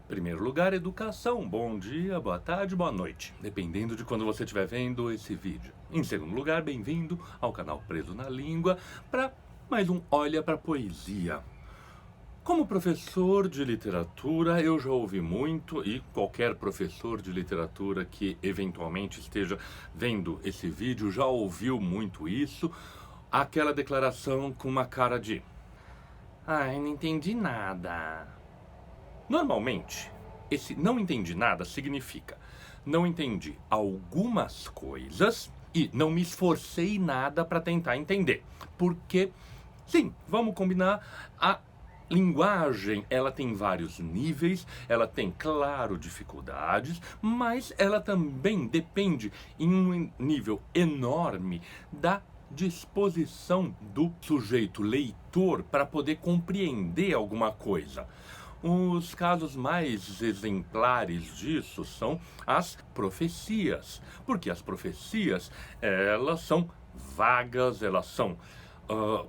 Primeiro lugar, educação. Bom dia, boa tarde, boa noite, dependendo de quando você estiver vendo esse vídeo. Em segundo lugar, bem-vindo ao canal Preso na Língua para mais um Olha pra Poesia. Como professor de literatura, eu já ouvi muito, e qualquer professor de literatura que eventualmente esteja vendo esse vídeo já ouviu muito isso, aquela declaração com uma cara de "Ai, não entendi nada". Normalmente, esse não entendi nada significa não entendi algumas coisas e não me esforcei nada para tentar entender. Porque, sim, vamos combinar, a linguagem, ela tem vários níveis, ela tem, claro, dificuldades, mas ela também depende em um nível enorme da disposição do sujeito leitor para poder compreender alguma coisa. Os casos mais exemplares disso são as profecias, porque as profecias, elas são vagas, elas são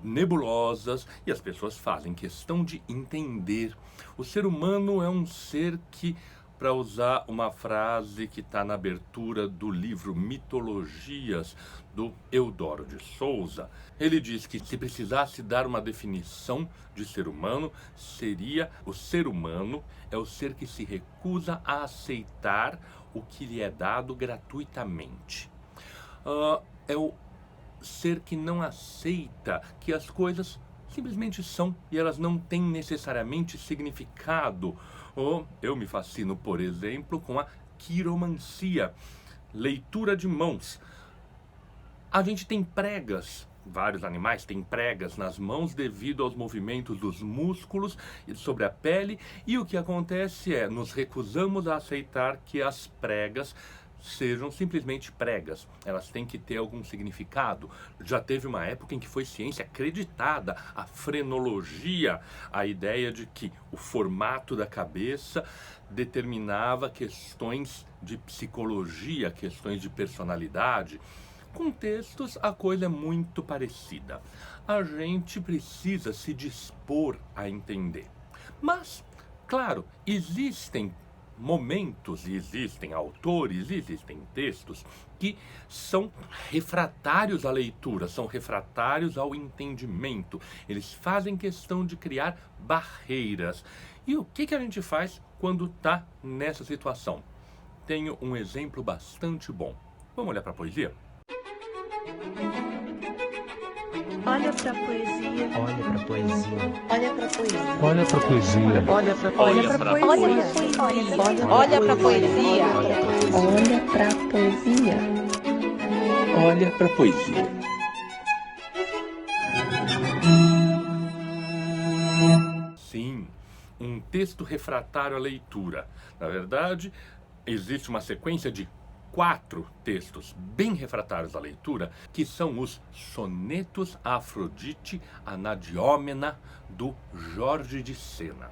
nebulosas e as pessoas fazem questão de entender. O ser humano é um ser que, para usar uma frase que está na abertura do livro Mitologias, do Eudoro de Souza, ele diz que se precisasse dar uma definição de ser humano, seria: o ser humano é o ser que se recusa a aceitar o que lhe é dado gratuitamente. É o ser que não aceita que as coisas simplesmente são e elas não têm necessariamente significado. Eu me fascino, por exemplo, com a quiromancia, leitura de mãos. A gente tem pregas, vários animais têm pregas nas mãos devido aos movimentos dos músculos sobre a pele, e o que acontece é, nos recusamos a aceitar que as pregas sejam simplesmente pregas. Elas têm que ter algum significado. Já teve uma época em que foi ciência acreditada, a frenologia, a ideia de que o formato da cabeça determinava questões de psicologia, questões de personalidade. Com textos, a coisa é muito parecida. A gente precisa se dispor a entender. Mas, claro, existem momentos, existem autores, existem textos que são refratários à leitura, são refratários ao entendimento. Eles fazem questão de criar barreiras. E o que a gente faz quando está nessa situação? Tenho um exemplo bastante bom. Vamos olhar para a poesia? Olha pra poesia. Olha pra poesia. Olha pra poesia. Olha pra poesia. Olha pra poesia. Olha pra poesia. Olha pra poesia. Olha para a poesia. Sim, um texto refratário à leitura. Na verdade, existe uma sequência de 4 textos bem refratários à leitura, que são os Sonetos a Afrodite Anadiómena, do Jorge de Sena.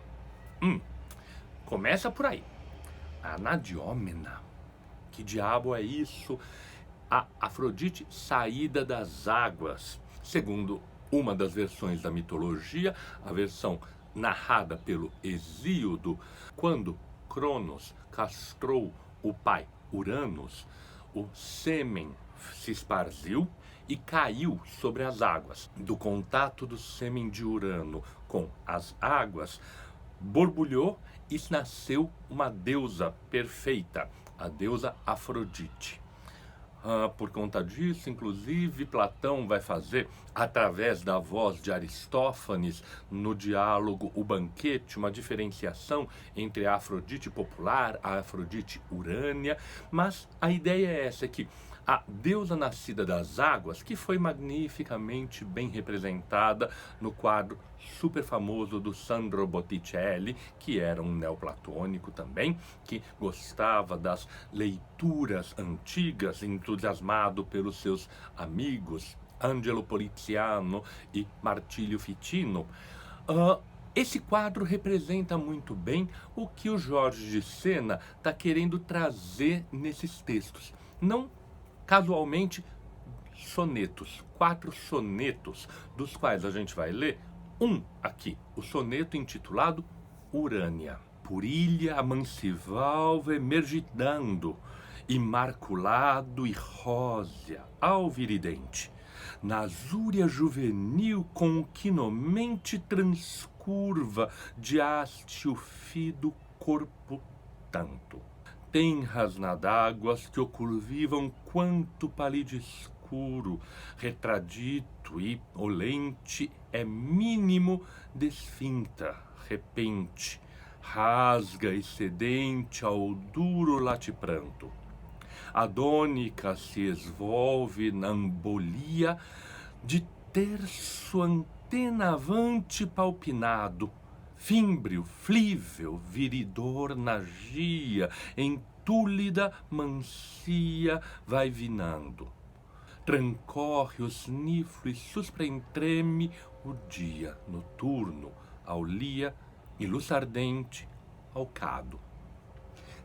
Começa por aí. Anadiómena. Que diabo é isso? A Afrodite saída das águas. Segundo uma das versões da mitologia, a versão narrada pelo Hesíodo, quando Cronos castrou o pai Uranus, o sêmen se esparziu e caiu sobre as águas. Do contato do sêmen de Urano com as águas, borbulhou e nasceu uma deusa perfeita, a deusa Afrodite. Por conta disso, inclusive, Platão vai fazer, através da voz de Aristófanes, no diálogo O Banquete, uma diferenciação entre a Afrodite popular, a Afrodite urânia, mas a ideia é essa, que a deusa nascida das águas, que foi magnificamente bem representada no quadro super famoso do Sandro Botticelli, que era um neoplatônico também, que gostava das leituras antigas, entusiasmado pelos seus amigos Angelo Poliziano e Marsilio Ficino. Esse quadro representa muito bem o que o Jorge de Sena está querendo trazer nesses textos. Não casualmente sonetos, 4 sonetos, dos quais a gente vai ler um aqui, o soneto intitulado Urânia. purilha mancivalva emergitando, imaculado e rósea, alviridente, na azúria juvenil continuamente transcurva de haste o fido corpo tanto. Tenras nadáguas que ocurvivam quanto palide escuro, retradito e olente é mínimo desfinta, repente, rasga excedente ao duro latipranto. A dônica se esvolve na ambolia de terço antenavante palpinado, fímbreo, flível, viridor na gia, entúlida mancia vai vinando. Trancorre os niflos, suspreentreme o dia noturno, ao lia e luz ardente ao cado.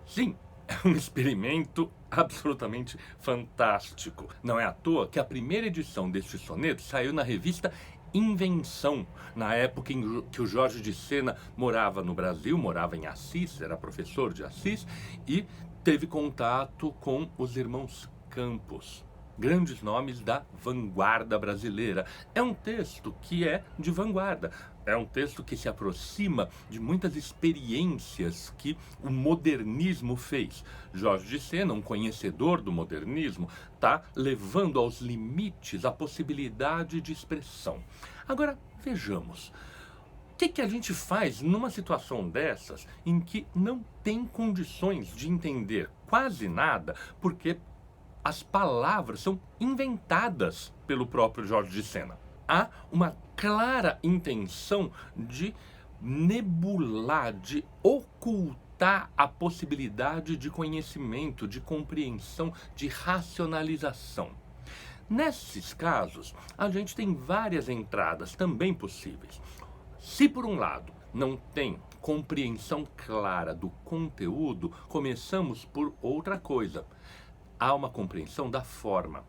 Sim, é um experimento absolutamente fantástico. Não é à toa que a primeira edição deste soneto saiu na revista Invenção, na época em que o Jorge de Sena morava no Brasil, morava em Assis, era professor de Assis, e teve contato com os irmãos Campos, grandes nomes da vanguarda brasileira. É um texto que é de vanguarda, é um texto que se aproxima de muitas experiências que o modernismo fez. Jorge de Sena, um conhecedor do modernismo, está levando aos limites a possibilidade de expressão. Agora, vejamos. O que a gente faz numa situação dessas em que não tem condições de entender quase nada, porque as palavras são inventadas pelo próprio Jorge de Sena? Há uma clara intenção de nebular, de ocultar a possibilidade de conhecimento, de compreensão, de racionalização. Nesses casos, a gente tem várias entradas também possíveis. Se por um lado não tem compreensão clara do conteúdo, começamos por outra coisa. Há uma compreensão da forma.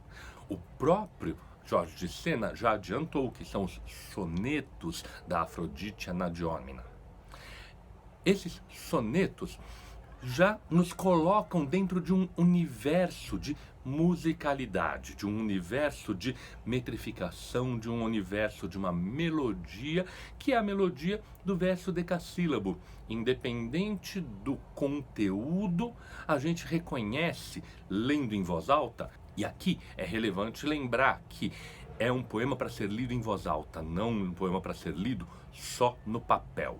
O próprio Jorge de Sena já adiantou que são os sonetos da Afrodite Anadyomena. Esses sonetos já nos colocam dentro de um universo de musicalidade, de um universo de metrificação, de um universo de uma melodia, que é a melodia do verso decassílabo. Independente do conteúdo, a gente reconhece, lendo em voz alta, e aqui é relevante lembrar que é um poema para ser lido em voz alta, não um poema para ser lido só no papel.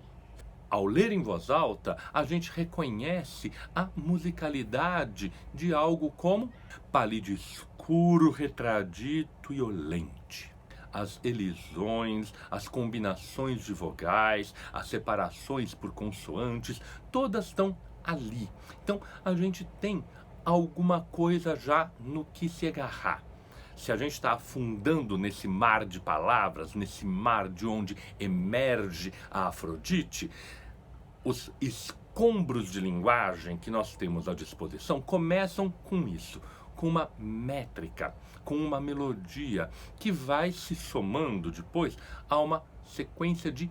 Ao ler em voz alta, a gente reconhece a musicalidade de algo como palide escuro, retradito e olente. As elisões, as combinações de vogais, as separações por consoantes, todas estão ali. Então, a gente tem alguma coisa já no que se agarrar. Se a gente está afundando nesse mar de palavras, nesse mar de onde emerge a Afrodite, os escombros de linguagem que nós temos à disposição começam com isso, com uma métrica, com uma melodia que vai se somando depois a uma sequência de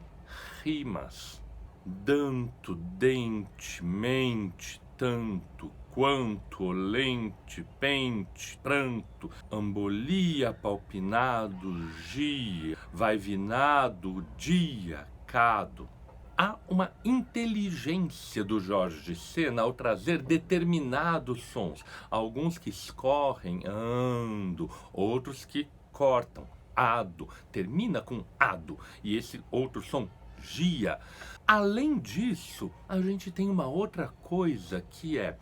rimas. Danto, dente, mente, tanto, quanto, olente, pente, pranto, ambolia, palpinado, gia, vai vinado, dia, cado. Há uma inteligência do Jorge de Sena ao trazer determinados sons, alguns que escorrem, ando, outros que cortam, ado, termina com ado, e esse outro som, gia. Além disso, a gente tem uma outra coisa que é,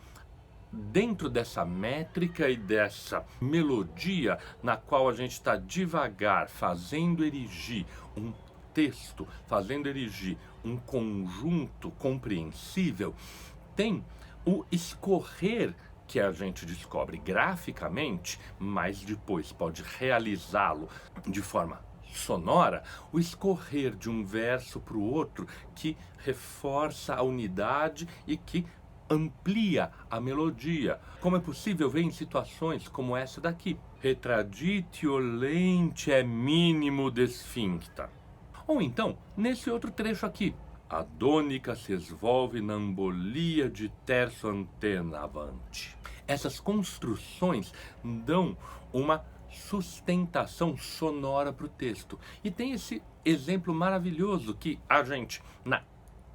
dentro dessa métrica e dessa melodia na qual a gente está devagar fazendo erigir um texto, fazendo erigir um conjunto compreensível, tem o escorrer que a gente descobre graficamente, mas depois pode realizá-lo de forma sonora, o escorrer de um verso para o outro que reforça a unidade e que amplia a melodia, como é possível ver em situações como essa daqui. Retradite olente é mínimo desfincta. Ou então, nesse outro trecho aqui, a dônica se esvolve na ambolia de terço antena avante. Essas construções dão uma sustentação sonora para o texto. E tem esse exemplo maravilhoso que a gente, na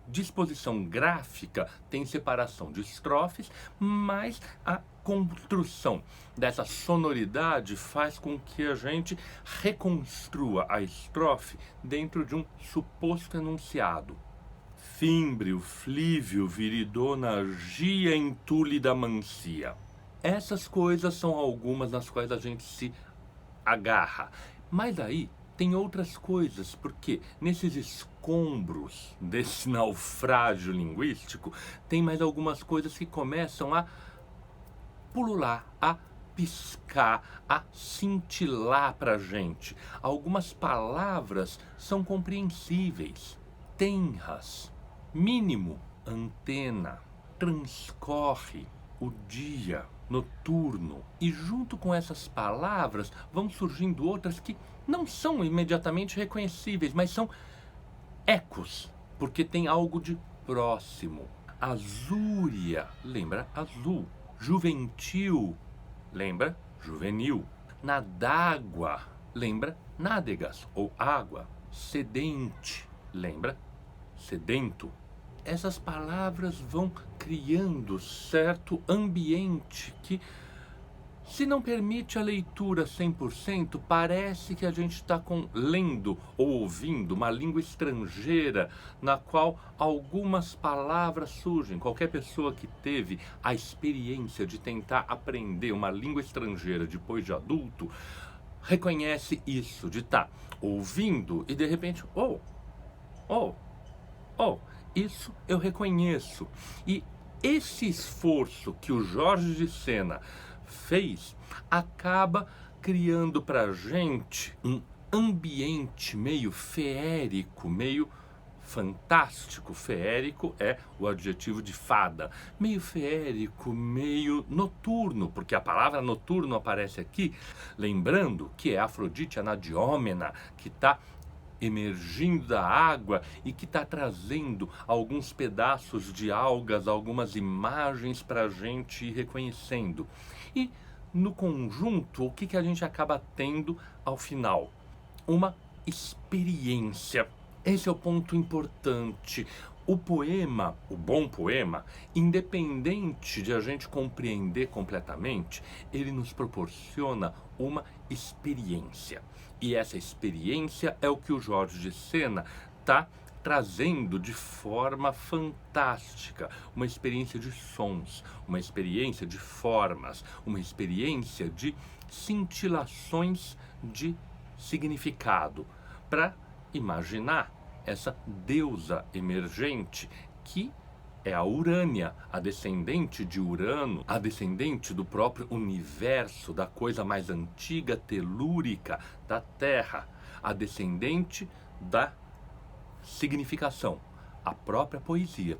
disposição gráfica, tem separação de estrofes, mas a construção dessa sonoridade faz com que a gente reconstrua a estrofe dentro de um suposto enunciado. Fímbrio, flívio, viridona, gia, entúlida, mancia. Essas coisas são algumas nas quais a gente se agarra. Mas aí tem outras coisas, porque nesses escombros desse naufrágio linguístico, tem mais algumas coisas que começam a pulular, a piscar, a cintilar pra gente. Algumas palavras são compreensíveis, tenras, mínimo, antena, transcorre, o dia, noturno. E junto com essas palavras vão surgindo outras que não são imediatamente reconhecíveis, mas são ecos, porque tem algo de próximo. Azúria, lembra azul. Juventil, lembra juvenil. Nadágua, lembra nádegas ou água. Sedente, lembra sedento. Essas palavras vão criando certo ambiente que, se não permite a leitura 100%, parece que a gente está lendo ou ouvindo uma língua estrangeira na qual algumas palavras surgem. Qualquer pessoa que teve a experiência de tentar aprender uma língua estrangeira depois de adulto, reconhece isso, de estar ouvindo e de repente, isso eu reconheço. E esse esforço que o Jorge de Sena fez acaba criando pra gente um ambiente meio feérico, meio fantástico. Feérico é o adjetivo de fada. Meio feérico, meio noturno, porque a palavra noturno aparece aqui, lembrando que é Afrodite Anadiômena, que está emergindo da água e que está trazendo alguns pedaços de algas, algumas imagens para a gente ir reconhecendo. E no conjunto, o que a gente acaba tendo ao final? Uma experiência. Esse é o ponto importante. O poema, o bom poema, independente de a gente compreender completamente, ele nos proporciona uma experiência. E essa experiência é o que o Jorge de Sena está trazendo de forma fantástica. Uma experiência de sons, uma experiência de formas, uma experiência de cintilações de significado, para imaginar essa deusa emergente que é a Urânia, a descendente de Urano, a descendente do próprio universo, da coisa mais antiga, telúrica, da Terra, a descendente da significação, a própria poesia.